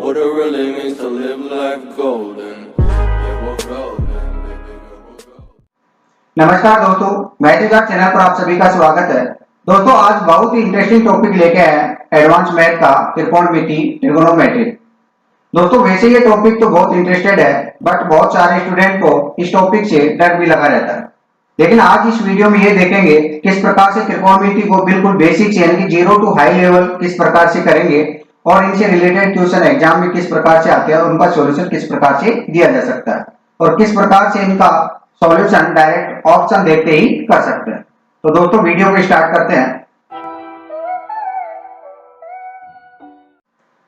what it really means to live life golden. Yeah, we're golden, baby girl, we're golden. नमस्कार दोस्तों, maths channel पर आप सभी का स्वागत है। दोस्तों आज बहुत ही इंटरेस्टिंग टॉपिक लेके आए हैं एडवांस मैथ का त्रिकोणमिति ट्रिगोनोमेट्री। दोस्तों वैसे ये टॉपिक तो बहुत इंटरेस्टेड है, बट बहुत सारे स्टूडेंट को इस टॉपिक से डर भी लगा रहता है। लेकिन आज इस वीडियो में ये देखेंगे किस प्रकार से त्रिकोणमिति को बिल्कुल बेसिक से यानी कि 0 टू हाई लेवल किस प्रकार से करेंगे और इनसे रिलेटेड क्वेश्चन एग्जाम में किस प्रकार से आते हैं और उनका सॉल्यूशन किस प्रकार से दिया जा सकता है और किस प्रकार से इनका सॉल्यूशन डायरेक्ट ऑप्शन देखते ही कर सकते हैं। तो दोस्तों वीडियो को स्टार्ट करते हैं।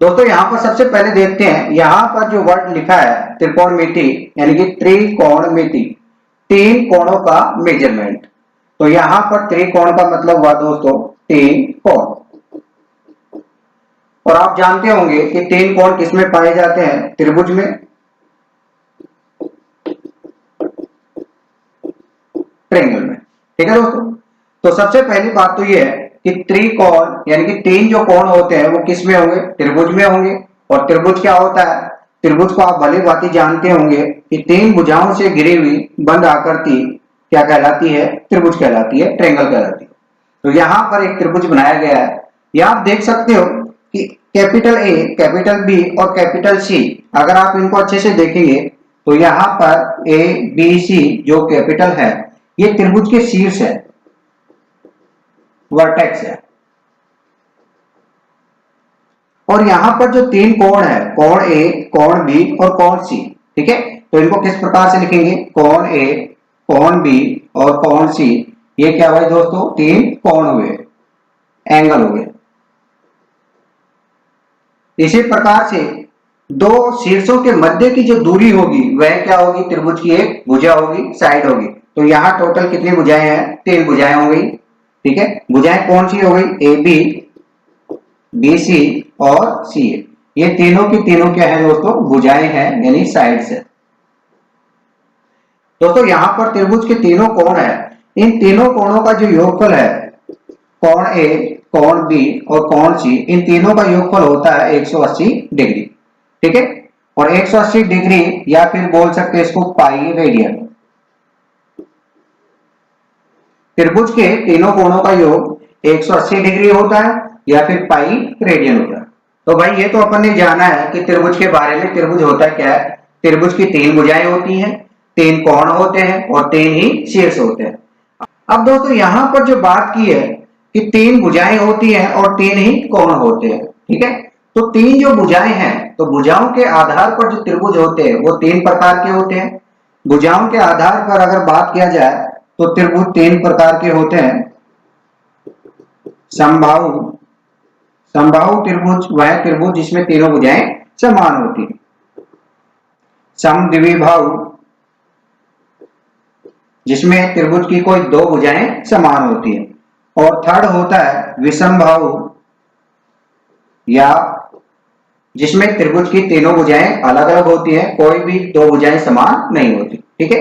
दोस्तों यहाँ पर सबसे पहले देखते हैं, यहाँ पर जो वर्ड लिखा है त्रिकोणमिति यानी कि त्रिकोणमिति, तीन कोणों का मेजरमेंट। तो यहाँ पर त्रिकोण का मतलब हुआ दोस्तों तीन कोण। और आप जानते होंगे कि तीन कोण किसमें पाए जाते हैं? त्रिभुज में, ट्रायंगल में। ठीक है दोस्तों, तो सबसे पहली बात तो ये है कि त्रिकोण यानी कि तीन जो कोण होते हैं वो किसमें होंगे? त्रिभुज में होंगे। और त्रिभुज क्या होता है? त्रिभुज को आप भली भांति जानते होंगे कि तीन भुजाओं से घिरी हुई बंद आकृति क्या कहलाती है? त्रिभुज कहलाती है, ट्रायंगल कहलाती है। तो यहाँ पर एक त्रिभुज बनाया गया है। यह आप देख सकते हो कि कैपिटल ए, कैपिटल बी और कैपिटल सी, अगर आप इनको अच्छे से देखेंगे तो यहाँ पर ए बी सी जो कैपिटल है ये त्रिभुज के शीर्ष है, वर्टेक्स है। और यहां पर जो तीन कोण है, कोण ए, कोण बी और कोण सी, ठीक है, तो इनको किस प्रकार से लिखेंगे? कोण ए, कोण बी और कोण सी, ये क्या हुआ दोस्तों? तीन कोण हुए, एंगल हो गए। इसी प्रकार से दो शीर्षों के मध्य की जो दूरी होगी वह क्या होगी? त्रिभुज की एक भुजा होगी, साइड होगी। तो यहाँ टोटल कितनी भुजाएं हैं? तीन भुजाएं हो गई। ठीक है, भुजाएं कौन सी हो गई? ए बी, बी सी और सी ए। ये तीनों की तीनों क्या है दोस्तों? भुजाएं हैं यानी साइड्स है। दोस्तों यहाँ पर त्रिभुज के तीनों कोण है, इन तीनों कोणों का जो योगफल है, कोण ए, कोण बी और कोण सी, इन तीनों का योगफल होता है 180 डिग्री। ठीक है, और 180 डिग्री या फिर बोल सकते हैं इसको पाई रेडियन। त्रिभुज के तीनों कोणों का योग 180 डिग्री होता है या फिर पाई रेडियन होता है। तो भाई ये तो अपन ने जाना है कि त्रिभुज के बारे में। त्रिभुज होता क्या है? त्रिभुज की तीन भुजाएं होती हैं, तीन कोण होते हैं और तीन ही शीर्ष होते हैं। अब दोस्तों यहाँ पर जो बात की है कि तीन भुजाएं होती हैं और तीन ही कोण होते हैं, ठीक है, तो तीन जो भुजाएं हैं, तो भुजाओं के आधार पर जो त्रिभुज होते हैं वो तीन प्रकार के होते हैं। भुजाओं के आधार पर अगर बात किया जाए तो त्रिभुज तीन प्रकार के होते हैं। समबाहु, समबाहु त्रिभुज वह त्रिभुज जिसमें तीनों भुजाएं समान होती है। समद्विबाहु, जिसमें त्रिभुज की कोई दो भुजाएं समान होती है। और थर्ड होता है विषमबाहु, या जिसमें त्रिभुज की तीनों भुजाएं अलग अलग होती है, कोई भी दो भुजाएं समान नहीं होती। ठीक है,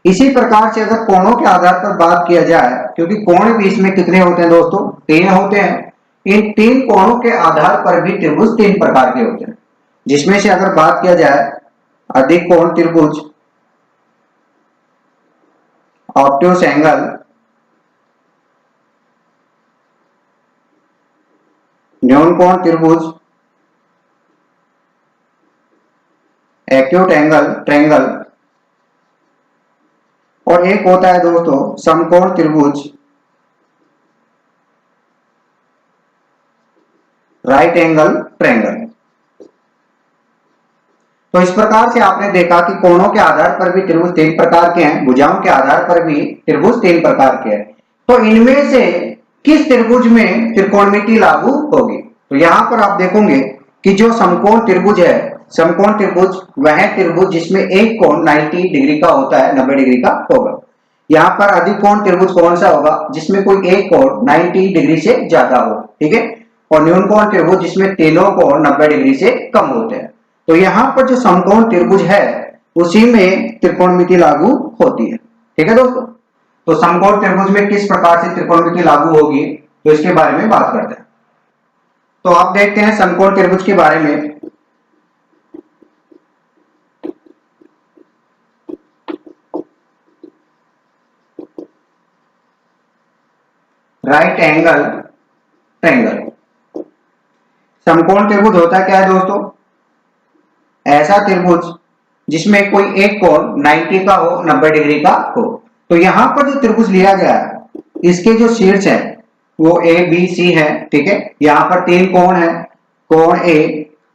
इसी प्रकार से अगर कोणों के आधार पर बात किया जाए, क्योंकि कोण भी इसमें कितने होते हैं दोस्तों? तीन होते हैं। इन तीन कोणों के आधार पर भी त्रिभुज तीन प्रकार के होते हैं, जिसमें से अगर बात किया जाए अधिक कोण त्रिभुज, ऑब्ट्यूस एंगल, न्यून कोण त्रिभुज, एक्यूट एंगल ट्रायंगल, और एक होता है दोस्तों समकोण त्रिभुज, राइट एंगल ट्रायंगल। तो इस प्रकार से आपने देखा कि कोणों के आधार पर भी त्रिभुज तीन प्रकार के हैं, भुजाओं के आधार पर भी त्रिभुज तीन प्रकार के हैं। तो इनमें से किस त्रिभुज में त्रिकोणमिति लागू होगी? तो यहां पर आप देखोगे कि जो समकोण त्रिभुज है, समकोण त्रिभुज वह त्रिभुज जिसमें एक कोण 90 डिग्री का होता है, 90 डिग्री का होगा। यहाँ पर अधिक कोण त्रिभुज कौन सा होगा? जिसमें कोई एक कोण 90 डिग्री से ज्यादा हो। ठीक है, और न्यून कोण त्रिभुज जिसमें तीनों कोण 90 डिग्री से कम होते हैं। तो यहाँ पर जो समकोण त्रिभुज है उसी में त्रिकोणमिति लागू होती है। ठीक है दोस्तों, तो समकोण त्रिभुज में किस प्रकार से त्रिकोणमिति लागू होगी तो इसके बारे में बात करते हैं। तो आप देखते हैं समकोण त्रिभुज के बारे में। Right angle triangle. समकोण त्रिभुज होता क्या है दोस्तों? ऐसा त्रिभुज जिसमें कोई एक कोण 90 का हो, 90 डिग्री का हो। तो यहां पर जो त्रिभुज लिया गया है, इसके जो शीर्ष है वो ए बी सी है, ठीक है। यहाँ पर तीन कोण है, कोण ए,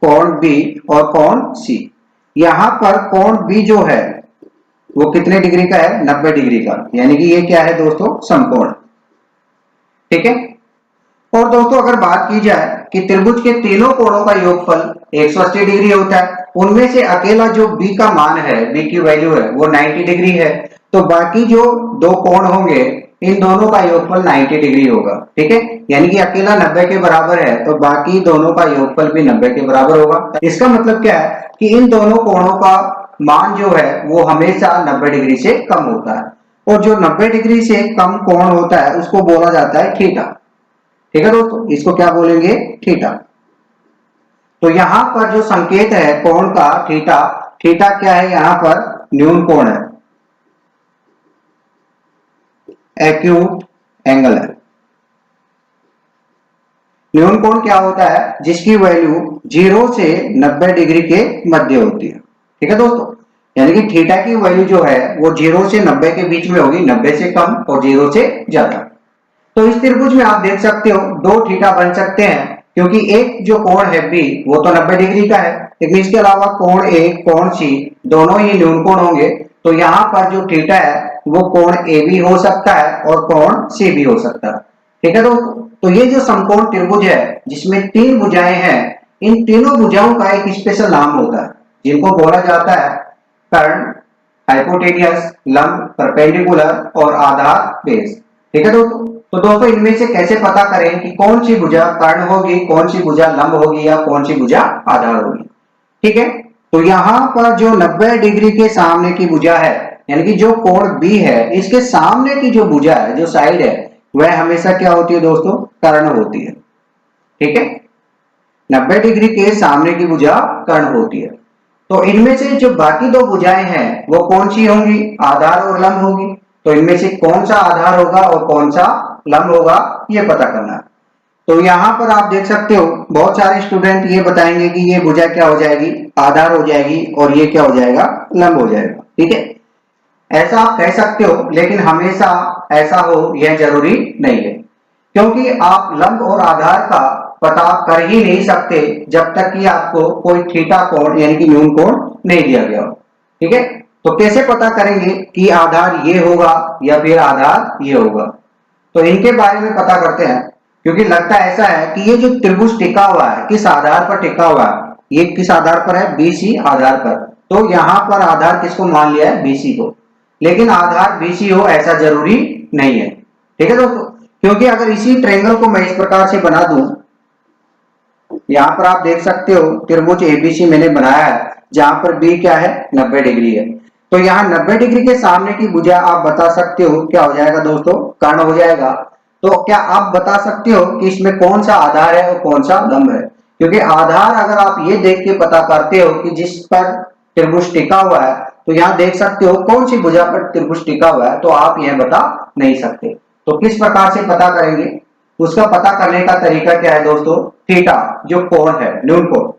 कोण बी और कोण सी। यहाँ पर कोण बी जो है वो कितने डिग्री का है? 90 डिग्री का, यानी कि ये क्या है दोस्तों? समकोण, ठीक है। और दोस्तों अगर बात की जाए कि त्रिभुज के तीनों कोणों का योगफल 180 डिग्री होता है, उनमें से अकेला जो b का मान है, b की वैल्यू है वो 90 डिग्री है, तो बाकी जो दो कोण होंगे इन दोनों का योगफल 90 डिग्री होगा, ठीक है। यानी कि अकेला 90 के बराबर है तो बाकी दोनों का योगफल भी 90 के बराबर होगा। इसका मतलब क्या है कि इन दोनों कोणों का मान जो है वो हमेशा 90 डिग्री से कम होता है, और जो 90 डिग्री से कम कोण होता है उसको बोला जाता है थीटा, ठीक है दोस्तों। इसको क्या बोलेंगे? थीटा। तो यहां पर जो संकेत है कोण का थीटा, थीटा क्या है? यहां पर न्यून कोण है, एक्यूट एंगल है। न्यून कोण क्या होता है? जिसकी वैल्यू 0 से 90 डिग्री के मध्य होती है, ठीक है दोस्तों। यानी कि थीटा की वैल्यू जो है वो 0 से 90 के बीच में होगी, 90 से कम और 0 से ज्यादा। तो इस त्रिभुज में आप देख सकते हो दो थीटा बन सकते हैं, क्योंकि एक जो कोण है बी वो तो 90 डिग्री का है, लेकिन इसके अलावा कोण ए, कोण सी दोनों ही न्यून कोण होंगे। तो यहाँ पर जो थीटा है वो कोण ए भी हो सकता है और कोण सी भी हो सकता है, ठीक है दोस्तों। तो ये जो समकोण त्रिभुज है जिसमें तीन भुजाएं हैं, इन तीनों भुजाओं का एक स्पेशल नाम होता है जिनको बोला जाता है कर्ण, हाइपोटेनियस, लंब, परपेंडिकुलर और आधार बेस, ठीक है दोस्तों। तो दोस्तों इनमें से कैसे पता करें कि कौन सी भुजा कर्ण होगी, कौन सी भुजा लंब होगी या कौन सी भुजा आधार होगी, ठीक है। तो यहाँ पर जो 90 डिग्री के सामने की भुजा है, यानी कि जो कोण बी है, इसके सामने की जो भुजा है, जो साइड है, वह हमेशा क्या होती है दोस्तों? कर्ण होती है, ठीक है। 90 डिग्री के सामने की भुजा कर्ण होती है। तो इनमें से जो बाकी दो भुजाएं हैं वो कौन सी होंगी? आधार और लंब होगी। तो इनमें से कौन सा आधार होगा और कौन सा लंब होगा ये पता करना है। तो यहाँ पर आप देख सकते हो बहुत सारे स्टूडेंट ये बताएंगे कि ये भुजा क्या हो जाएगी? आधार हो जाएगी, और ये क्या हो जाएगा? लंब हो जाएगा, ठीक है। ऐसा आप कह सकते हो, लेकिन हमेशा ऐसा हो यह जरूरी नहीं है, क्योंकि आप लंब और आधार का पता कर ही नहीं सकते जब तक कि आपको कोई थीटा कोण यानी कि न्यून कोण नहीं दिया गया हो, ठीक है। तो कैसे पता करेंगे कि आधार ये होगा या फिर आधार ये होगा? तो इनके बारे में पता करते हैं, क्योंकि लगता ऐसा है कि ये जो त्रिभुज टिका हुआ है किस आधार पर टिका हुआ है? ये किस आधार पर है? बीसी आधार पर। तो यहाँ पर आधार किसको मान लिया है? बीसी को। लेकिन आधार बीसी हो ऐसा जरूरी नहीं है, ठीक है दोस्तों। क्योंकि अगर इसी ट्रायंगल को मैं इस प्रकार से बना दूं, यहाँ पर आप देख सकते हो त्रिभुज एबीसी मैंने बनाया है, जहां पर बी क्या है? 90 डिग्री है। तो यहाँ 90 डिग्री के सामने की भुजा आप बता सकते हो क्या हो जाएगा दोस्तों? कर्ण हो जाएगा। तो क्या आप बता सकते हो कि इसमें कौन सा आधार है और कौन सा लंब है? क्योंकि आधार अगर आप ये देख के पता करते हो कि जिस पर त्रिभुज टिका हुआ है, तो यहाँ देख सकते हो कौन सी भुजा पर त्रिभुज टिका हुआ है, तो आप यह बता नहीं सकते। तो किस प्रकार से पता करेंगे? उसका पता करने का तरीका क्या है दोस्तों? थीटा जो कोण है, न्यून कोण,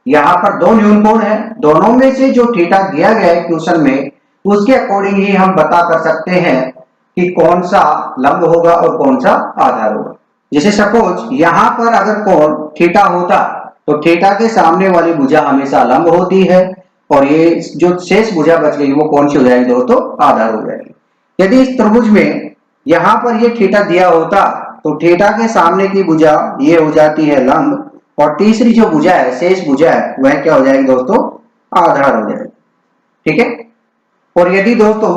यहाँ पर दो न्यून कोण है, दोनों में से जो थीटा दिया गया है क्वेश्चन में, उसके अकॉर्डिंग ही हम पता कर सकते हैं कि कौन सा लंब होगा और कौन सा आधार होगा। जैसे सपोज यहाँ पर अगर कोण थीटा होता तो थीटा के सामने वाली भुजा हमेशा लंब होती है, और ये जो शेष भुजा बच गई वो कौन सी हो जाएगी दोस्तों? आधार हो जाएगी। यदि इस त्रिभुज में यहाँ पर ये थीटा दिया होता तो थीटा के सामने की भुजा ये हो जाती है लंब, और तीसरी जो भुजा है, शेष भुजा है, वह क्या हो जाएगी दोस्तों? आधार हो जाएगी, ठीक है। और यदि दोस्तों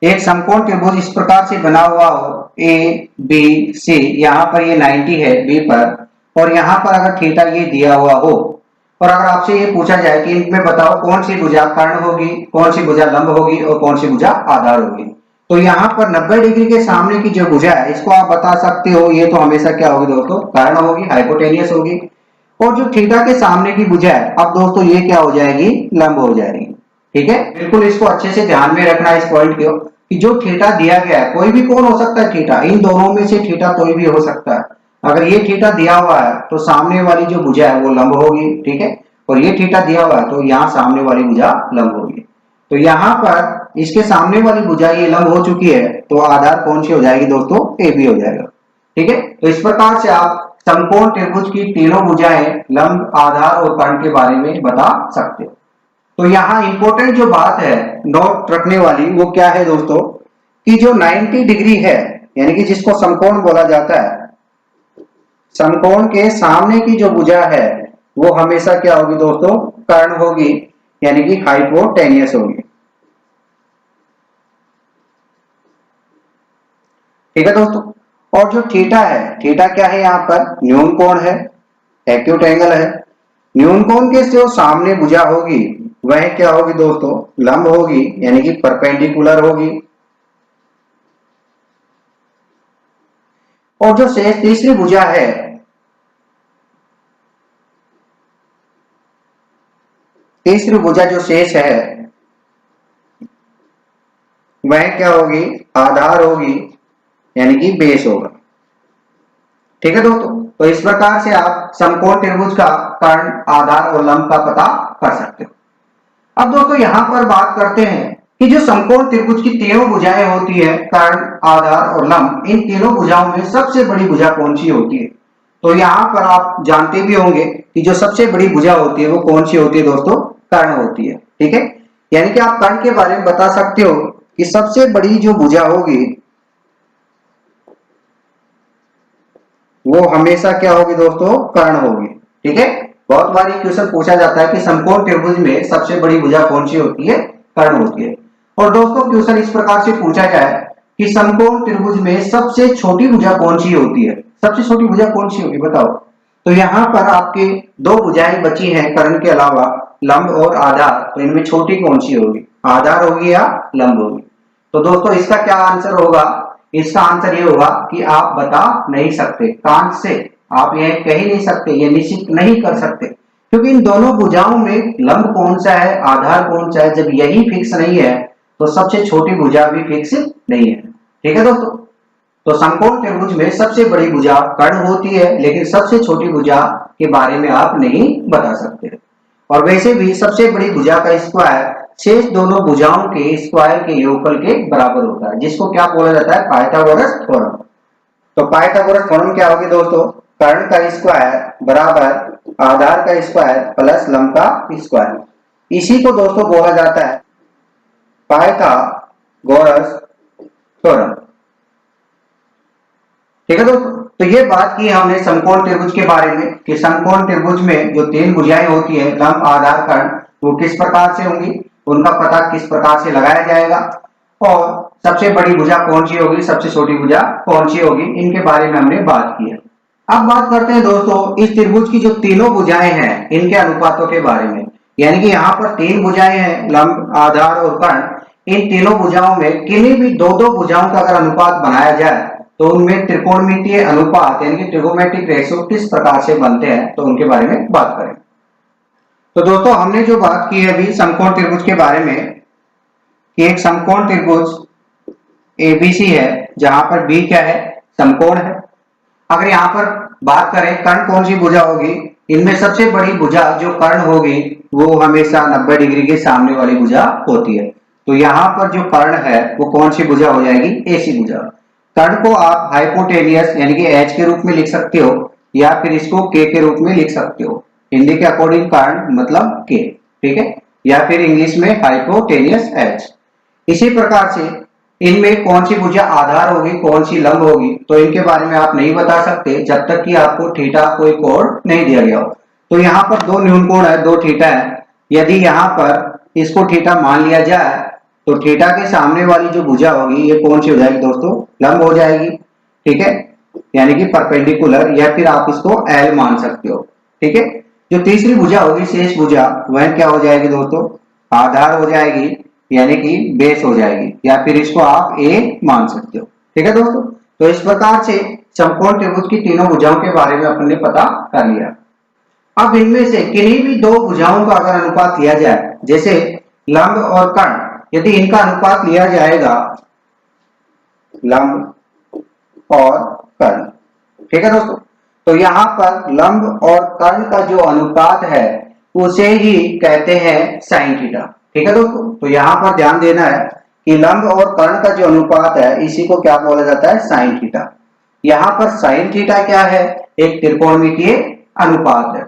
एक समकोण त्रिभुज इस प्रकार से बना हुआ हो, ए बी सी, यहाँ पर ये 90 है बी पर, और यहाँ पर अगर थीटा ये दिया हुआ हो, और अगर आपसे ये पूछा जाए कि इनमें बताओ कौन सी भुजा कर्ण होगी, कौन सी भुजा लंब होगी और कौन सी भुजा आधार होगी, तो यहाँ पर 90 डिग्री के सामने की जो भुजा है इसको आप बता सकते हो ये तो हमेशा क्या होगी दोस्तों? कर्ण होगी, हाइपोटेनियस होगी। और जो थीटा के सामने की भुजा है, अब दोस्तों ये क्या हो जाएगी? लंब हो जाएगी, ठीक है। बिल्कुल इसको अच्छे से ध्यान में रखना इस पॉइंट को, कि जो थीटा दिया गया है, कोई भी कोण हो सकता है थीटा, इन दोनों में से थीटा कोई भी हो सकता है। अगर ये थीटा दिया हुआ है तो सामने वाली जो भुजा है वो लंब होगी, ठीक है, और ये थीटा दिया हुआ है तो यहाँ सामने वाली भुजा लंब होगी। तो यहाँ पर इसके सामने वाली भुजा ये लंब हो चुकी है, तो आधार कौन सी हो जाएगी दोस्तों, ए बी हो जाएगा, ठीक है। तो इस प्रकार से आप समकोण त्रिभुज की तीनों भुजाएं, लंब, आधार और कर्ण के बारे में बता सकते हो। तो यहाँ इंपॉर्टेंट जो बात है नोट रखने वाली वो क्या है दोस्तों, कि जो 90 डिग्री है, यानी कि जिसको समकोण बोला जाता है, समकोण के सामने की जो भुजा है वो हमेशा क्या होगी दोस्तों, कर्ण होगी, यानी कि हाइपोटेनियस होगी, ठीक है दोस्तों। और जो थीटा है, थीटा क्या है, यहाँ पर न्यून कोण है, एक्यूट एंगल है। न्यून कोण के जो सामने भुजा होगी वह क्या होगी दोस्तों, लंब होगी, यानी कि परपेंडिकुलर होगी। और जो शेष तीसरी भुजा है, तीसरी भुजा जो शेष है वह क्या होगी, आधार होगी, यानी कि बेस होगा, ठीक है दोस्तों। तो इस प्रकार से आप समकोण त्रिभुज का कर्ण, आधार और लंब का पता कर सकते हो। अब दोस्तों यहां पर बात करते हैं कि जो समकोण त्रिभुज की तीनों भुजाएं होती है, कर्ण, आधार और लंब, इन तीनों भुजाओं में सबसे बड़ी भुजा कौन सी होती है। तो यहाँ पर आप जानते भी होंगे कि जो सबसे बड़ी भुजा होती है वो कौन सी होती है दोस्तों, कर्ण होती है, ठीक है। यानी कि आप कर्ण के बारे में बता सकते हो कि सबसे बड़ी जो भुजा होगी वो हमेशा क्या होगी दोस्तों, कर्ण होगी, ठीक है। बहुत बार क्वेश्चन पूछा जाता है कि समकोण त्रिभुज में सबसे बड़ी भुजा कौन सी होती है, कर्ण होती है। और दोस्तों क्वेश्चन इस प्रकार से पूछा जाए कि समकोण त्रिभुज में सबसे छोटी भुजा कौन सी होती है, सबसे छोटी भुजा कौन सी होगी बताओ। तो यहाँ पर आपके दो भुजाएं बची हैं कर्ण के अलावा, लंब और आधार, तो इनमें छोटी कौन सी होगी, आधार होगी या लंब होगी। तो दोस्तों इसका क्या आंसर होगा, इसका आंसर ये होगा कि आप बता नहीं सकते, कांच से आप यह कह ही नहीं सकते, ये निश्चित नहीं कर सकते, क्योंकि इन दोनों भुजाओं में लंब कौन सा है, आधार कौन सा है, जब यही फिक्स नहीं है तो सबसे छोटी भुजा भी फिक्स नहीं है, ठीक है दोस्तों। तो समकोण त्रिभुज में सबसे बड़ी भुजा कर्ण होती है, लेकिन सबसे छोटी भुजा के बारे में आप नहीं बता सकते। और वैसे भी सबसे बड़ी भुजा का स्क्वायर शेष दोनों भुजाओं के स्क्वायर के योगफल के बराबर होता है, जिसको क्या बोला जाता है, पाइथागोरस थ्योरम। तो पाइथागोरस थ्योरम क्या होगी दोस्तों, कर्ण का स्क्वायर बराबर आधार का स्क्वायर प्लस लंब का स्क्वायर, इसी को दोस्तों बोला जाता है पाइथागोरस थ्योरम, ठीक है दोस्तों। तो ये बात की हमने समकोण त्रिभुज के बारे में कि समकोण त्रिभुज में जो तीन भुजाएं होती है, लंब, आधार, कर्ण, वो किस प्रकार से होंगी, उनका पता किस प्रकार से लगाया जाएगा, और सबसे बड़ी भुजा कौन सी होगी, सबसे छोटी भुजा कौन सी होगी, इनके बारे में हमने बात की है। अब बात करते हैं दोस्तों इस त्रिभुज की जो तीनों भुजाएं हैं इनके अनुपातों के बारे में। यानी कि यहाँ पर तीन भुजाएं हैं, लंब, आधार और कर्ण। इन तीनों भुजाओं में किन्हीं भी दो दो भुजाओं का अगर अनुपात बनाया जाए तो उनमें त्रिकोणमितीय अनुपात यानी कि ट्रिगोनोमेट्रिक रेशियो किस प्रकार से बनते हैं, तो उनके बारे में बात करें। तो दोस्तों हमने जो बात की है अभी समकोण त्रिभुज के बारे में कि एक समकोण त्रिभुज एबीसी है जहां पर बी क्या है, समकोण है। अगर यहाँ पर बात करें कर्ण कौन सी भुजा होगी, इनमें सबसे बड़ी भुजा जो कर्ण होगी वो हमेशा 90 डिग्री के सामने वाली भुजा होती है। तो यहाँ पर जो कर्ण है वो कौन सी भुजा हो जाएगी, ऐसी भुजा। कर्ण को आप हाइपोटेनियस यानी कि एच के रूप में लिख सकते हो या फिर इसको के के रूप में लिख सकते हो। हिंदी के अकॉर्डिंग कर्ण मतलब के, ठीक है, या फिर इंग्लिश में हाइपोटेनियस एच। इसी प्रकार से इनमें कौन सी भुजा आधार होगी, कौन सी लंब होगी, तो इनके बारे में आप नहीं बता सकते जब तक कि आपको थीटा कोई कोण नहीं दिया गया हो। तो यहाँ पर दो न्यून कोण है, दो थीटा है। यदि यहाँ पर इसको थीटा मान लिया जाए तो थीटा के सामने वाली जो भुजा होगी ये कौन सी हो जाएगी दोस्तों, लंब हो जाएगी, ठीक है, यानी कि परपेंडिकुलर, या फिर आप इसको एल मान सकते हो, ठीक है। जो तीसरी भुजा होगी शेष भुजा वह क्या हो जाएगी दोस्तों, आधार हो जाएगी, यानी कि बेस हो जाएगी, या फिर इसको आप ए मान सकते हो, ठीक है दोस्तों। तो इस प्रकार से समकोण त्रिभुज की तीनों भुजाओं के बारे में अपने पता कर लिया। अब इनमें से किन्हीं भी दो भुजाओं का अगर अनुपात लिया जाए, जैसे लंब और कर्ण, यदि इनका अनुपात लिया जाएगा लंब और कर्ण। ठीक है दोस्तों, तो यहाँ पर लंब और कर्ण का जो अनुपात है उसे ही कहते हैं साइन थीटा। ठीक है दोस्तों, तो यहाँ पर ध्यान देना है कि लंब और कर्ण का जो अनुपात है इसी को क्या बोला जाता है, साइन थीटा। यहाँ पर साइन थीटा क्या है, एक त्रिकोणमितीय अनुपात है।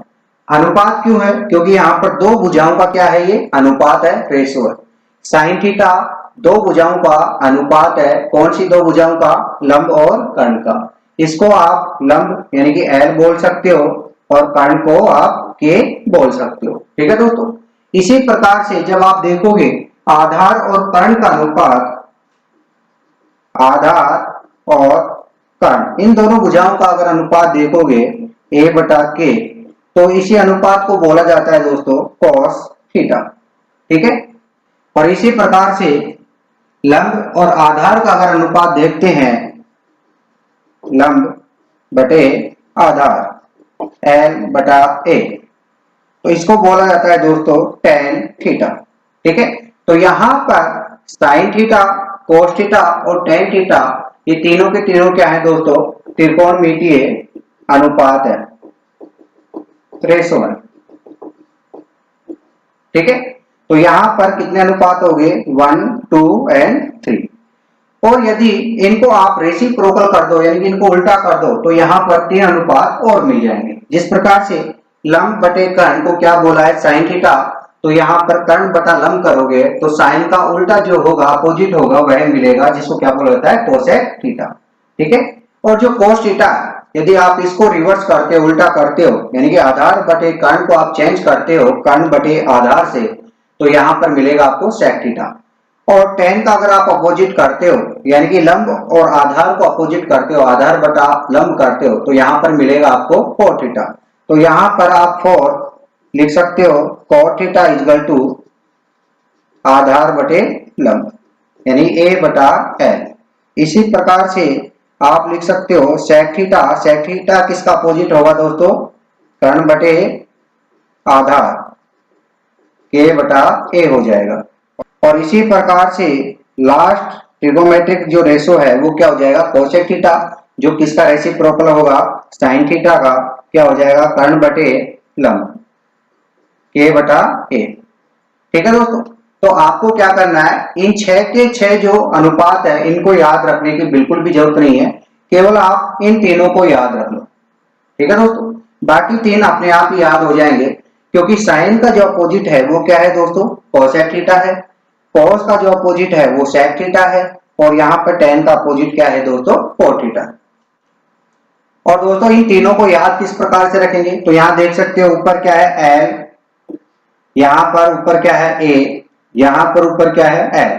अनुपात क्यों है, क्योंकि यहाँ पर दो भुजाओं का क्या है, ये अनुपात है, रेशो है। साइन थीटा दो भुजाओं का अनुपात है, कौन सी दो भुजाओं का, लंब और कर्ण का। इसको आप लंब यानी कि एल बोल सकते हो और कर्ण को आप के बोल सकते हो। ठीक है दोस्तों, इसी प्रकार से जब आप देखोगे आधार और कर्ण का अनुपात, आधार और कर्ण इन दोनों भुजाओं का अगर अनुपात देखोगे a बटा के, तो इसी अनुपात को बोला जाता है दोस्तों कॉस थीटा। ठीक है, और इसी प्रकार से लंब और आधार का अगर अनुपात देखते हैं, लंब बटे आधार एल बटा ए, तो इसको बोला जाता है दोस्तों टेन थीटा। ठीक है, तो यहां पर साइन थीटा, कोस थीटा और टेन थीटा ये तीनों के तीनों क्या है दोस्तों, त्रिकोणमितीय अनुपात है, रेशो है। ठीक है, तो यहां पर कितने अनुपात हो गए, 1, 2 एंड 3। और यदि इनको आप रेसिप्रोकल कर दो यानी कि इनको उल्टा कर दो तो यहां पर 3 अनुपात और मिल जाएंगे। जिस प्रकार से लंब बटे कर्ण को क्या बोला है, साइन थीटा, तो यहाँ पर कर्ण बटा लंब करोगे तो साइन का उल्टा जो होगा, अपोजिट होगा, वह मिलेगा, जिसको क्या बोला जाता है, कोसेक थीटा। ठीक है, और जो कोस थीटा यदि आप इसको रिवर्स करते हो, उल्टा करते हो, यानी कि आधार बटे कर्ण को आप चेंज करते हो कर्ण बटे आधार से, तो यहाँ पर मिलेगा आपको सेक थीटा। और टेन का अगर आप अपोजिट करते हो यानी कि लंब और आधार को अपोजिट करते हो, आधार बटा लंब करते हो, तो यहाँ पर मिलेगा आपको कोट थीटा। तो यहाँ पर आप 4 लिख सकते हो, कोट थीटा इक्वल टू आधार बटे लंब यानी ए बटा एल। इसी प्रकार से आप लिख सकते हो सेक थीटा, सेक थीटा किसका अपोजिट होगा दोस्तों, कर्ण बटे आधार, के बटा ए हो जाएगा। और इसी प्रकार से लास्ट ट्रिगोमेट्रिक जो रेशो है वो क्या हो जाएगा, कोसेक थीटा, जो किसका रेसिप्रोकल होगा, साइन थीटा का, क्या हो जाएगा, कर्ण बटे लंब, के बटा ए। ठीक है दोस्तों, तो आपको क्या करना है, इन 6 के 6 जो अनुपात है इनको याद रखने की बिल्कुल भी जरूरत नहीं है, केवल आप इन तीनों को याद रख लो। ठीक है दोस्तों, बाकी 3 अपने आप ही याद हो जाएंगे, क्योंकि साइन का जो अपोजिट है वो क्या है दोस्तों, कोसेक थीटा है, कॉस का जो अपोजिट है वो सेक थीटा है, और यहाँ पर टेन का अपोजिट क्या है दोस्तों, कोट थीटा। और दोस्तों इन तीनों को याद किस प्रकार से रखेंगे, तो यहाँ देख सकते हो ऊपर क्या है एल, यहाँ पर ऊपर क्या है ए, यहाँ पर ऊपर क्या है एल,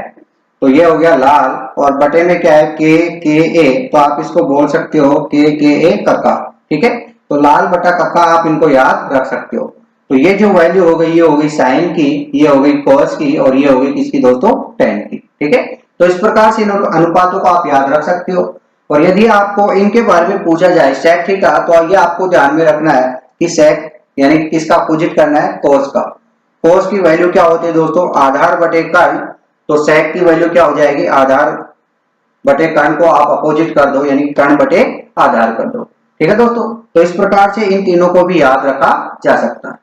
तो ये हो गया लाल, और बटे में क्या है के ए, तो आप इसको बोल सकते हो के ए कक्का। ठीक है, तो लाल बटा कक्का आप इनको याद रख सकते हो। तो ये जो वैल्यू हो गई, ये हो गई साइन की, ये हो गई कॉस की, और ये हो गई किसकी दोस्तों, टेन की। ठीक है, तो इस प्रकार से इन अनुपातों को आप याद रख सकते हो। और यदि आपको इनके बारे में पूछा जाए सेक थीटा, तो ये आपको ध्यान में रखना है कि सेक यानी किसका अपोजिट करना है, कोस का। कोस की वैल्यू क्या होती है दोस्तों, आधार बटे कर्ण, तो सेक की वैल्यू क्या हो जाएगी, आधार बटे कर्ण को आप अपोजिट कर दो यानी कर्ण बटे आधार कर दो। ठीक है दोस्तों, तो इस प्रकार से इन तीनों को भी याद रखा जा सकता है।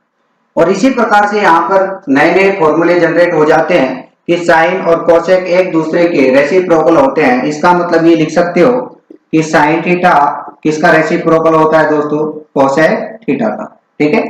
और इसी प्रकार से यहाँ पर नए नए फॉर्मूले जनरेट हो जाते हैं कि साइन और कोसेक एक दूसरे के रेसिप्रोकल होते हैं। इसका मतलब ये लिख सकते हो कि साइन थीटा किसका रेसिप्रोकल होता है दोस्तों, कोसेक थीटा का। ठीक है,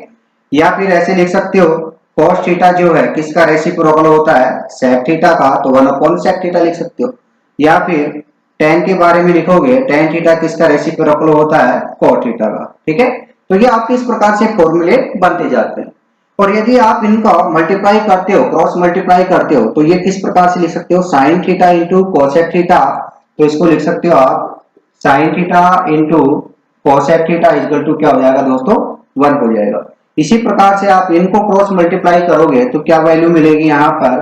या फिर ऐसे लिख सकते हो कोस थीटा जो है किसका रेसिप्रोकल होता है, सेक थीटा का, तो 1/सेक थीटा लिख सकते हो। या फिर टेन के बारे में लिखोगे टेन थीटा किसका रेसिप्रोकल होता है, कोट थीटा का। ठीक है, तो ये आपके इस प्रकार से फॉर्मूले बनते जाते हैं। और यदि आप इनका मल्टीप्लाई करते हो, क्रॉस मल्टीप्लाई करते हो, तो ये किस प्रकार से लिख सकते हो, sine theta into cosec theta, तो इसको लिख सकते हो आप sine theta into cosec theta equal to क्या हो जाएगा दोस्तों, 1 हो जाएगा। इसी प्रकार से आप इनको क्रॉस मल्टीप्लाई करोगे तो क्या वैल्यू मिलेगी, यहाँ पर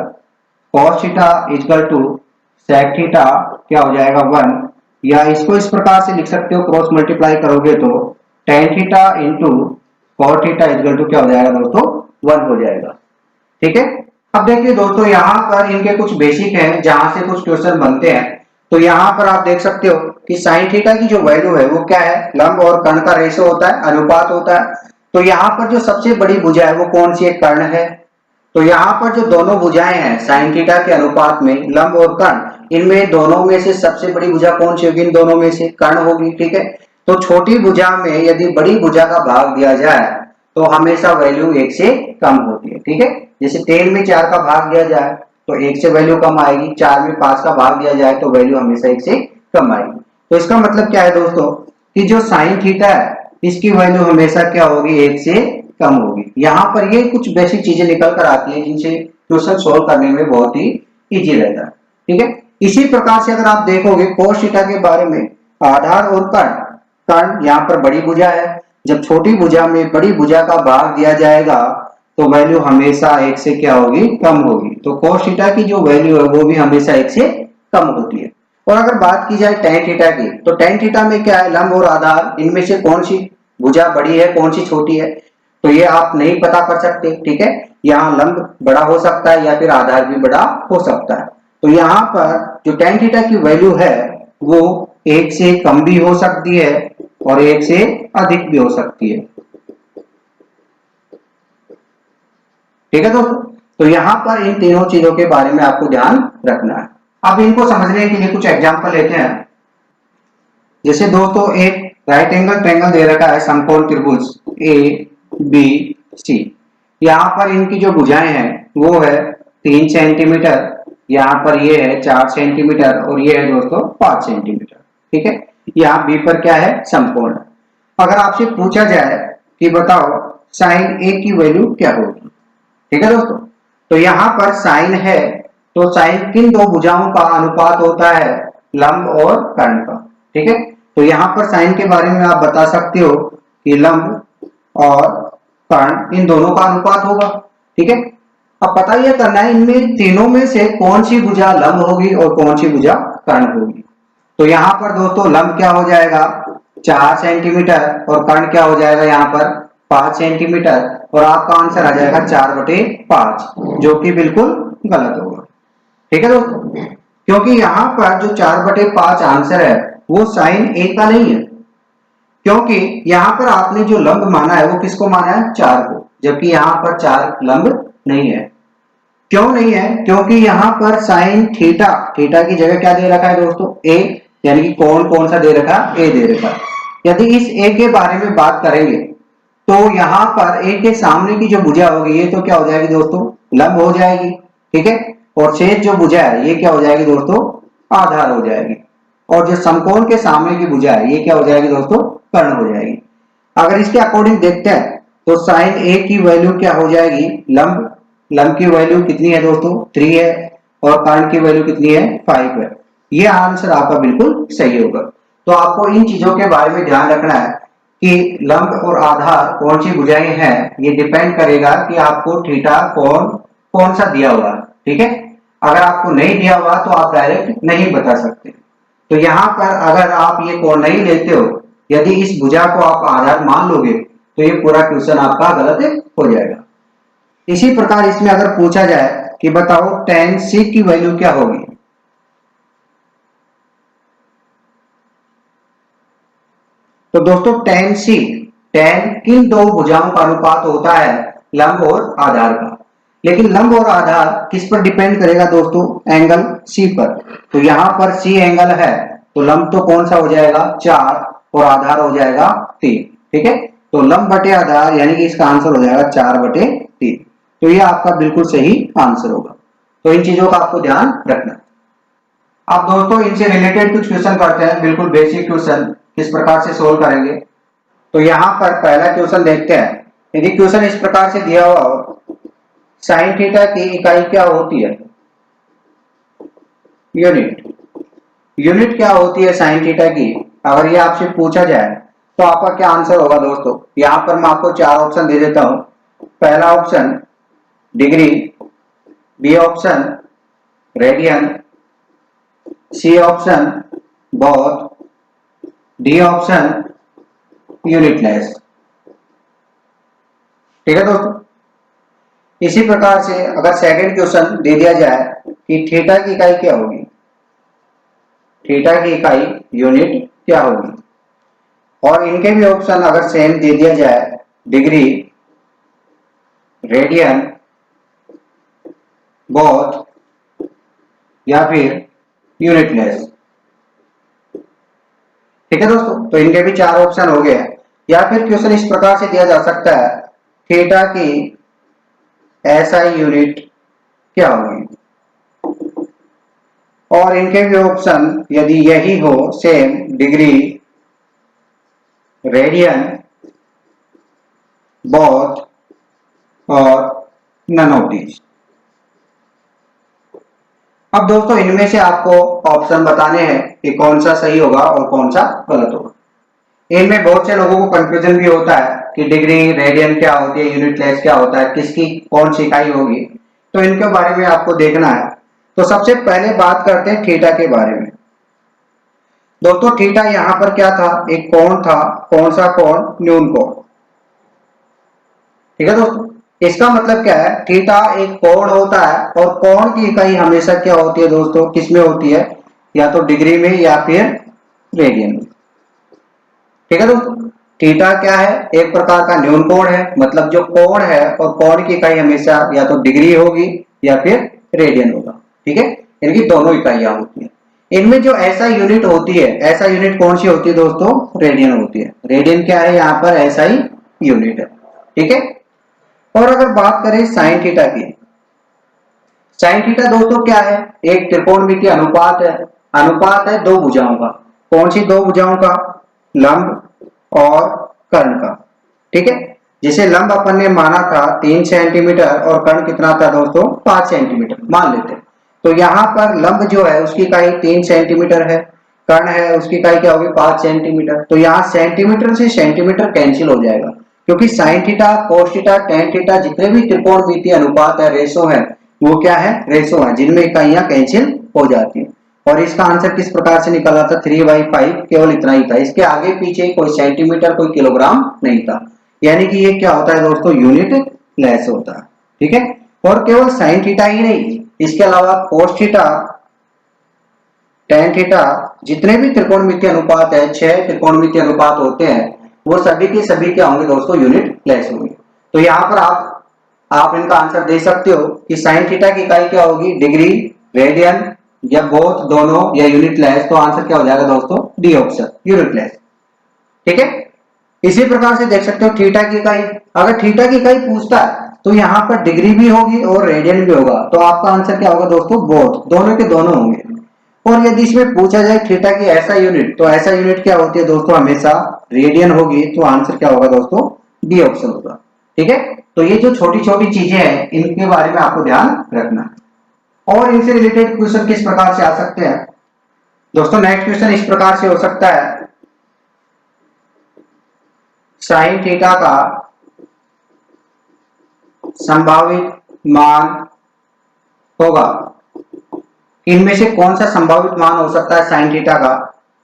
cos theta equal to sec theta क्या हो जाएगा 1, या इसको इस प्रकार से लिख सकते हो क्रॉस मल्टीप्लाई करोगे तो tan theta into cot theta equal to क्या हो जाएगा दोस्तों, 1 हो जाएगा। ठीक है, अब देखिए दोस्तों यहाँ पर इनके कुछ बेसिक हैं जहां से कुछ क्वेश्चन बनते हैं। तो यहाँ पर आप देख सकते हो कि साइन थीटा की जो वैल्यू है वो क्या है, लंब और कर्ण का रेशो होता है, अनुपात होता है। तो यहाँ पर जो सबसे बड़ी भुजा है वो कौन सी है, कर्ण है। तो यहाँ पर जो दोनों भुजाएं हैं साइन थीटा के अनुपात में, लंब और कर्ण, इनमें दोनों में से सबसे बड़ी भुजा कौन सी होगी, इन दोनों में से कर्ण होगी। ठीक है, तो छोटी भुजा में यदि बड़ी भुजा का भाग दिया जाए तो हमेशा वैल्यू 1 से कम होती है। ठीक है, जैसे 10 में 4 का भाग दिया जाए तो 1 से वैल्यू कम आएगी, 4 में 5 का भाग दिया जाए तो वैल्यू हमेशा 1 से कम आएगी। तो इसका मतलब क्या है दोस्तों कि जो साइन थीटा है इसकी वैल्यू हमेशा क्या होगी, 1 से कम होगी। यहाँ पर ये कुछ बेसिक चीजें निकल कर आती है जिनसे क्वेश्चन सोल्व करने में बहुत ही इजी रहता है। ठीक है, इसी प्रकार से अगर आप देखोगे कोस थीटा के बारे में, आधार और कर्ण, कर्ण यहाँ पर बड़ी भुजा है, जब छोटी भुजा में बड़ी भुजा का भाग दिया जाएगा तो वैल्यू हमेशा 1 से क्या होगी, कम होगी। तो कोस थीटा की जो वैल्यू है वो भी हमेशा 1 से कम होती है। और अगर बात की जाए tan थीटा की, तो tan थीटा में क्या है, लंब और आधार, इनमें से कौन सी भुजा बड़ी है कौन सी छोटी है, तो ये आप नहीं पता कर सकते। ठीक है, यहाँ लंब बड़ा हो सकता है या फिर आधार भी बड़ा हो सकता है। तो यहाँ पर जो tan थीटा की वैल्यू है वो 1 से कम भी हो सकती है और 1 से अधिक भी हो सकती है। ठीक है दोस्तों, तो यहाँ पर इन तीनों चीजों के बारे में आपको ध्यान रखना है। अब इनको समझने के लिए कुछ एग्जांपल लेते हैं। जैसे दोस्तों एक राइट एंगल ट्रायंगल दे रखा है, समकोण त्रिभुज ए बी सी। यहाँ पर इनकी जो भुजाएं हैं वो है 3 सेंटीमीटर, यहाँ पर ये है 4 सेंटीमीटर और ये है दोस्तों 5 सेंटीमीटर। ठीक है, यहाँ बी पर क्या है, समकोण। अगर आपसे पूछा जाए कि बताओ साइन ए की वैल्यू क्या होगी, ठीक है दोस्तों, तो यहाँ पर साइन है तो साइन किन दो भुजाओं का अनुपात होता है, लंब और कर्ण का। ठीक है, तो यहाँ पर साइन के बारे में आप बता सकते हो कि लंब और कर्ण इन दोनों का अनुपात होगा। ठीक है, अब पता यह करना है इनमें तीनों में से कौन सी भुजा लंब होगी और कौन सी भुजा कर्ण होगी। तो यहाँ पर दोस्तों लंब क्या हो जाएगा, 4 सेंटीमीटर और कर्ण क्या हो जाएगा यहाँ पर 5 सेंटीमीटर, और आपका आंसर आ जाएगा 4/5, जो कि बिल्कुल गलत होगा। ठीक है दोस्तों, क्योंकि यहाँ पर जो 4/5 आंसर है वो साइन ए का नहीं है, क्योंकि यहाँ पर आपने जो लंब माना है वो किसको माना है, 4 को, जबकि यहाँ पर 4 लंब नहीं है। क्यों नहीं है, क्योंकि यहाँ पर साइन थीटा, थीटा की जगह क्या दे रखा है दोस्तों, ए, यानी कि कौन कौन सा दे रखा है, ए दे रखा है। यदि इस ए के बारे में बात करेंगे तो यहाँ पर ए के सामने की जो भुजा होगी ये तो क्या हो जाएगी दोस्तों, लंब हो जाएगी। ठीक है, और शेष जो भुजा है ये क्या हो जाएगी दोस्तों, आधार हो जाएगी। और जो समकोण के सामने की भुजा है ये क्या हो जाएगी दोस्तों, कर्ण हो जाएगी। अगर इसके अकॉर्डिंग देखते हैं तो साइन ए की वैल्यू क्या हो जाएगी, लंब, लंब की वैल्यू कितनी है दोस्तों, 3 है, और कर्ण की वैल्यू कितनी है, 5 है। ये आंसर आपका बिल्कुल सही होगा। तो आपको इन चीजों के बारे में ध्यान रखना है कि लंब और आधार कौन सी भुजाएं हैं, ये डिपेंड करेगा कि आपको थीटा कौन सा दिया हुआ। ठीक है, अगर आपको नहीं दिया हुआ तो आप डायरेक्ट नहीं बता सकते। तो यहाँ पर अगर आप ये कोण नहीं लेते हो, यदि इस भुजा को आप आधार मान लोगे तो ये पूरा क्वेश्चन आपका गलत हो जाएगा। इसी प्रकार इसमें अगर पूछा जाए कि बताओ tan c की वैल्यू क्या होगी, तो दोस्तों tan c, tan किन दो भुजाओं का अनुपात होता है, लंब और आधार का। लेकिन लंब और आधार किस पर डिपेंड करेगा दोस्तों, एंगल C पर। तो यहाँ पर C एंगल है तो लंब तो कौन सा हो जाएगा, 4, और आधार हो जाएगा 3। ठीक है, तो लंब बटे आधार यानी कि इसका आंसर हो जाएगा 4/3। तो ये आपका बिल्कुल सही आंसर होगा। तो इन चीजों का आपको ध्यान रखना। अब दोस्तों इनसे रिलेटेड कुछ क्वेश्चन करते हैं, बिल्कुल बेसिक क्वेश्चन, किस प्रकार से सोल्व करेंगे। तो यहाँ पर पहला क्वेश्चन देखते हैं। यदि क्वेश्चन इस प्रकार से दिया हुआ हो, साइन थीटा की इकाई क्या होती है, यूनिट। यूनिट क्या होती है साइन थीटा की, अगर ये आपसे पूछा जाए तो आपका क्या आंसर होगा दोस्तों। यहाँ पर मैं आपको 4 ऑप्शन दे देता हूं। पहला option degree, B option radian, C option बहुत, डी ऑप्शन यूनिटलेस। ठीक है दोस्तों, इसी प्रकार से अगर सेकंड क्वेश्चन दे दिया जाए कि थीटा की इकाई क्या होगी, थीटा की इकाई यूनिट क्या होगी। और इनके भी ऑप्शन अगर सेम दे दिया जाए, डिग्री, रेडियन, बोथ, या फिर यूनिटलेस। ठीक है दोस्तों, तो इनके भी 4 ऑप्शन हो गए। या फिर क्वेश्चन इस प्रकार से दिया जा सकता है, थीटा की एसआई यूनिट क्या होगी। और इनके भी ऑप्शन यदि यही हो सेम, डिग्री, रेडियन, बोथ और नन ऑफ दीज। अब दोस्तों इनमें से आपको ऑप्शन बताने हैं कि कौन सा सही होगा और कौन सा गलत होगा। इनमें बहुत से लोगों को कंफ्यूजन भी होता है कि डिग्री, रेडियन क्या होती है, यूनिटलेस क्या होता है, किसकी कौन सी इकाई होगी, तो इनके बारे में आपको देखना है। तो सबसे पहले बात करते हैं थीटा के बारे में। दोस्तों थीटा यहां पर क्या था, एक कोण था। कौन सा कोण, न्यून कोण। ठीक है दोस्तों, इसका मतलब क्या है, थीटा एक कोण होता है और कोण की इकाई हमेशा क्या होती है दोस्तों, किसमें होती है, या तो डिग्री में या फिर रेडियन में। ठीक है दोस्तों, थीटा क्या है, एक प्रकार का न्यून कोण है, मतलब जो कोण है और कोण की इकाई हमेशा या तो डिग्री होगी या फिर रेडियन होगा। ठीक है, इनकी दोनों इकाइयां होती है। इनमें जो ऐसा यूनिट होती है, ऐसा यूनिट कौन सी होती है दोस्तों, रेडियन होती है। रेडियन क्या है, यहाँ पर ऐसा ही यूनिट है। ठीक है, और अगर बात करें साइन थीटा की, साइन थीटा दोस्तों क्या है, एक त्रिकोणमितीय अनुपात है। अनुपात है दो भुजाओं का। कौन सी दो भुजाओं का, लंब और कर्ण का। ठीक है, जिसे लंब अपन ने माना था 3 सेंटीमीटर और कर्ण कितना था दोस्तों, 5 सेंटीमीटर मान लेते हैं। तो यहाँ पर लंब जो है उसकी इकाई 3 सेंटीमीटर है, कर्ण है उसकी इकाई क्या होगी, 5 सेंटीमीटर। तो यहाँ सेंटीमीटर से सेंटीमीटर कैंसिल हो जाएगा, क्योंकि sine theta, cos theta, tan theta जितने भी त्रिकोणमितीय अनुपात है, रेशो है, वो क्या है, रेशो है, जिनमें इकाइयां कैंसिल हो जाती है। और इसका आंसर किस प्रकार से निकला था, 3/5, केवल इतना ही था। इसके आगे पीछे कोई सेंटीमीटर, कोई किलोग्राम नहीं था। यानी कि ये क्या होता है दोस्तों, यूनिट लेस होता है। ठीक है, और केवल साइन थीटा ही नहीं, इसके अलावा कोस थीटा, टेन थीटा, जितने भी त्रिकोणमितीय अनुपात है, 6 त्रिकोणमितीय अनुपात होते हैं, वो सभी के सभी क्या होंगे दोस्तों, यूनिट लेस होंगे। तो यहाँ पर आप इनका आंसर दे सकते हो कि साइन थीटा की इकाई क्या होगी, डिग्री, रेडियन, या बोथ, दोनों, या यूनिट लेस। तो आंसर क्या हो जाएगा दोस्तों, डी ऑप्शन, यूनिट लेस। ठीक है, इसी प्रकार से देख सकते हो थीटा की इकाई। अगर थीटा की इकाई पूछता है तो यहाँ पर डिग्री भी होगी और रेडियन भी होगा। तो आपका आंसर क्या होगा दोस्तों, बोथ, दोनों के दोनों होंगे। और यदि इसमें पूछा जाए थीटा की ऐसा यूनिट, तो ऐसा यूनिट क्या होती है दोस्तों, हमेशा रेडियन होगी। तो आंसर क्या होगा दोस्तों, डी ऑप्शन होगा। ठीक है, तो ये जो छोटी छोटी चीजें हैं, इनके बारे में आपको ध्यान रखना है। और इनसे रिलेटेड क्वेश्चन किस प्रकार से आ सकते हैं दोस्तों, नेक्स्ट क्वेश्चन इस प्रकार से हो सकता है, साइन थीटा का संभावित मान होगा। इनमें से कौन सा संभावित मान हो सकता है साइन थीटा का।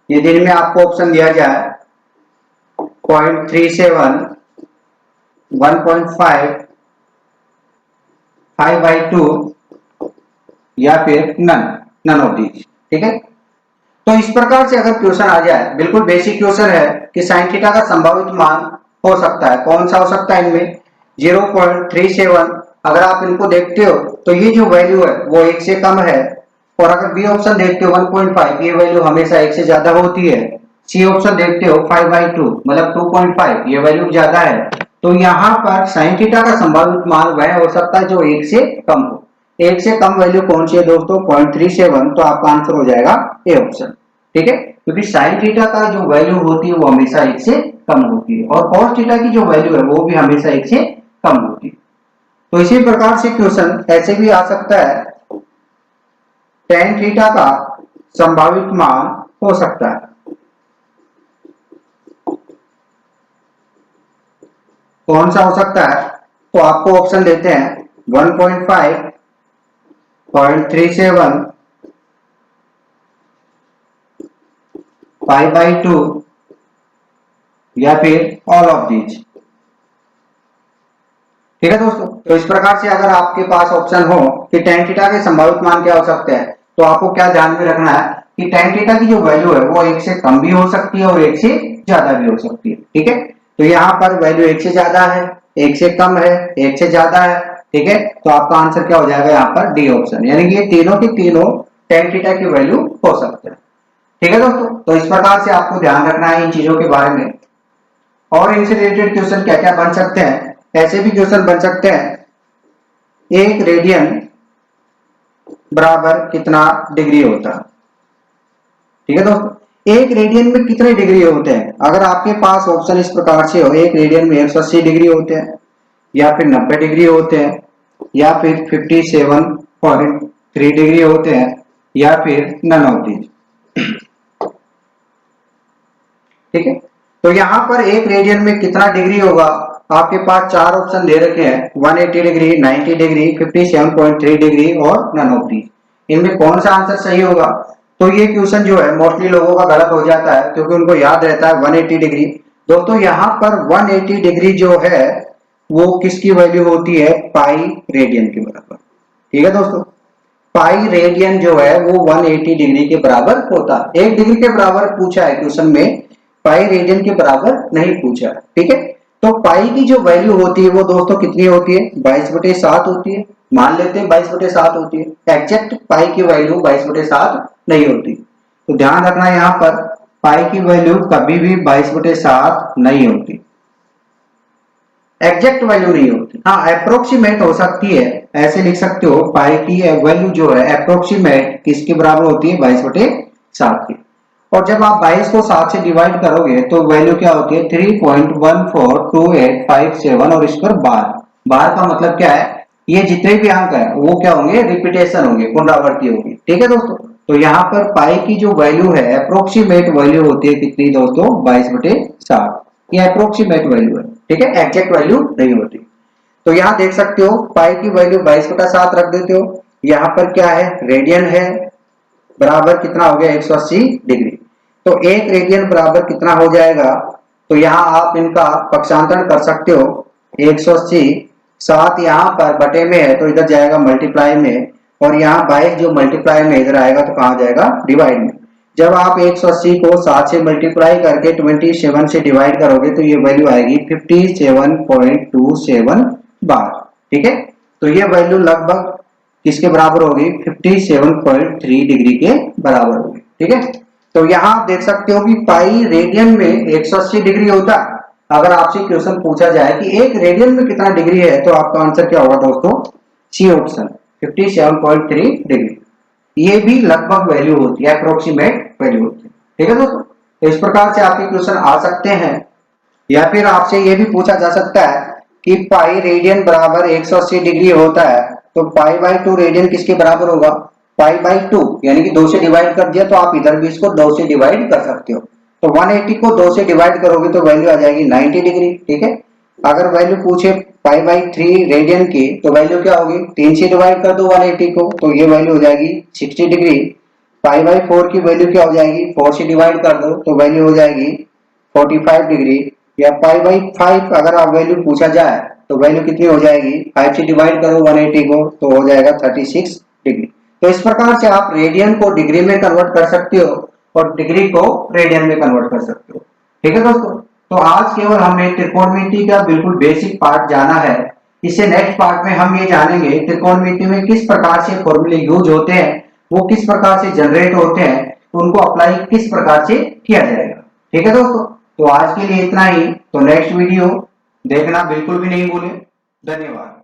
यदि इनमें आपको ऑप्शन दिया जाए 0.37, 1.5, 5/2 या फिर नन ऑफ दीज। ठीक है, तो इस प्रकार से अगर क्वेश्चन आ जाए, बिल्कुल बेसिक क्वेश्चन है कि साइन थीटा का संभावित मान हो सकता है, कौन सा हो सकता है इनमें, 0.37। अगर आप इनको देखते हो तो ये जो वैल्यू है वो 1 से कम है। और अगर बी ऑप्शन देखते हो 1.5, ये वैल्यू हमेशा 1 से ज्यादा होती है। सी ऑप्शन देखते हो 5/2 मतलब 2.5, ये वैल्यू ज्यादा है। तो यहाँ पर साइन थीटा का संभावित मान वह हो सकता है जो 1 से कम हो। 1 से कम वैल्यू कौन सी है दोस्तों, 0.37। तो आपका आंसर हो जाएगा ए ऑप्शन। ठीक है, क्योंकि साइन थीटा का जो वैल्यू होती है वो हमेशा 1 से कम होती है, और कॉस थीटा की जो वैल्यू है वो भी हमेशा 1 से कम होती है। तो इसी प्रकार से क्वेश्चन ऐसे भी आ सकता है, टेन थीटा का संभावित मान हो सकता है, कौन सा हो सकता है। तो आपको ऑप्शन देते हैं 1.5, 0.37, 5/2 या फिर ऑल ऑफ दीज। ठीक है दोस्तों, तो इस प्रकार से अगर आपके पास ऑप्शन हो कि टेन थीटा के संभावित मान क्या हो सकते हैं, तो आपको क्या ध्यान में रखना है कि tan थीटा की जो वैल्यू है वो 1 से कम भी हो सकती है और 1 से ज्यादा भी हो सकती है। ठीक है, तो यहाँ पर वैल्यू 1 से ज्यादा है, 1 से कम है, 1 से ज्यादा है। ठीक है, तो आपका आंसर क्या हो जाएगा यहाँ पर डी ऑप्शन, यानी कि ये तीनों के तीनों tan थीटा की वैल्यू हो सकते हैं। ठीक है दोस्तों, तो इस प्रकार से आपको ध्यान रखना है इन चीजों के बारे में। और इनसे रिलेटेड क्वेश्चन क्या क्या बन सकते हैं, ऐसे भी क्वेश्चन बन सकते हैं, 1 रेडियन बराबर कितना डिग्री होता है। ठीक है दोस्तों, 1 रेडियन में कितने डिग्री होते हैं? अगर आपके पास ऑप्शन इस प्रकार से हो, 1 रेडियन में 180 डिग्री होते हैं, या फिर 90 डिग्री होते हैं, या फिर 57.3 डिग्री होते हैं, या फिर नन ऑफ दीज। ठीक है, तो यहाँ पर 1 रेडियन में कितना डिग्री होगा, आपके पास 4 ऑप्शन दे रखे हैं, 180 डिग्री, 90 डिग्री, 57.3 डिग्री और नन ऑफ दीज। इनमें कौन सा आंसर सही होगा? तो ये क्वेश्चन जो है मोस्टली लोगों का गलत हो जाता है, क्योंकि उनको याद रहता है 180 डिग्री। दोस्तों यहाँ पर 180 डिग्री जो है वो किसकी वैल्यू होती है? पाई रेडियन के बराबर। ठीक है दोस्तों, पाई रेडियन जो है वो 180 डिग्री के बराबर होता है। 1 डिग्री के बराबर पूछा है क्वेश्चन में, पाई रेडियन के बराबर नहीं पूछा। ठीक है, तो पाई की जो वैल्यू होती है वो दोस्तों कितनी होती है? 22/7 होती है। मान लेते हैं 22/7 होती है। एग्जैक्ट पाई की वैल्यू 22/7 नहीं होती, तो ध्यान रखना यहाँ पर पाई की वैल्यू कभी भी 22/7 नहीं होती, एग्जैक्ट वैल्यू नहीं होती। हाँ, अप्रोक्सीमेट हो सकती है, ऐसे लिख सकते हो पाई की वैल्यू जो है अप्रोक्सीमेट किसके बराबर होती है? 22/7 की। और जब आप 22 को 7 से डिवाइड करोगे तो वैल्यू क्या होती है? 3.142857 और इस पर बार। बार का मतलब क्या है? ये जितने भी अंक है वो क्या होंगे? रिपीटेशन होंगे, पुनरावृत्ति होगी। ठीक है दोस्तों, तो यहाँ पर पाई की जो वैल्यू है अप्रोक्सीमेट वैल्यू होती है कितनी दोस्तों? 22/7। ये अप्रोक्सीमेट वैल्यू है। ठीक है, एग्जैक्ट वैल्यू नहीं होती। तो यहाँ देख सकते हो पाई की वैल्यू 22/7 रख देते हो। यहाँ पर क्या है? रेडियन है, बराबर कितना हो गया? 180 डिग्री। तो 1 रेडियन बराबर कितना हो जाएगा? तो यहाँ आप इनका पक्षांतरण कर सकते हो। 180 7 यहाँ पर बटे में है तो इधर जाएगा मल्टीप्लाई में, और यहाँ 22 जो मल्टीप्लाई में इधर आएगा तो कहाँ जाएगा? डिवाइड में। जब आप 180 को 7 से मल्टीप्लाई करके 27 से डिवाइड करोगे तो ये वैल्यू आएगी 57.27 बार। ठीक है, तो ये वैल्यू लगभग किसके बराबर होगी? 57.3 डिग्री के बराबर होगी। ठीक है, तो यहाँ आप देख सकते हो कि पाई रेडियन में 180 डिग्री होता है। अगर आपसे क्वेश्चन पूछा जाए कि 1 रेडियन में कितना डिग्री है, तो आपका आंसर क्या होगा दोस्तों? C option, 57.3 degree. ये भी लगभग वैल्यू होती है, अप्रोक्सीमेट वैल्यू होती है। ठीक है दोस्तों, तो इस प्रकार से आपके क्वेश्चन आ सकते हैं। या फिर आपसे ये भी पूछा जा सकता है कि पाई रेडियन बराबर 180 डिग्री होता है, तो पाई/2 रेडियन किसके बराबर होगा? पाई/2, यानी कि 2 से डिवाइड कर दिया तो आप इधर भी इसको 2 से डिवाइड कर सकते हो। तो 180 को 2 से डिवाइड करोगे तो वैल्यू आ जाएगी 90 डिग्री। ठीक है, अगर वैल्यू पूछे पाई/3 रेडियन की तो वैल्यू क्या होगी? 3 से डिवाइड कर दो 180 को तो ये वैल्यू हो जाएगी 60 डिग्री। पाई/4 की वैल्यू क्या हो जाएगी? 4 से डिवाइड कर दो तो वैल्यू हो जाएगी 45 डिग्री। या पाई/5 अगर आप वैल्यू पूछा जाए तो वैल्यू कितनी हो जाएगी? 5 से डिवाइड करो 180 को तो हो जाएगा 36 डिग्री। तो इस प्रकार से आप रेडियन को डिग्री में कन्वर्ट कर सकते हो और डिग्री को रेडियन में कन्वर्ट कर सकते हो। ठीक है दोस्तों, तो आज केवल हमने त्रिकोणमिति का बिल्कुल बेसिक पार्ट जाना है। इससे नेक्स्ट पार्ट में हम ये जानेंगे त्रिकोणमिति में किस प्रकार से फॉर्मूले यूज होते हैं, वो किस प्रकार से जनरेट होते हैं, उनको अप्लाई किस प्रकार से किया जाएगा। ठीक है दोस्तों, तो आज के लिए इतना ही। तो नेक्स्ट वीडियो देखना बिल्कुल भी नहीं भूलें। धन्यवाद।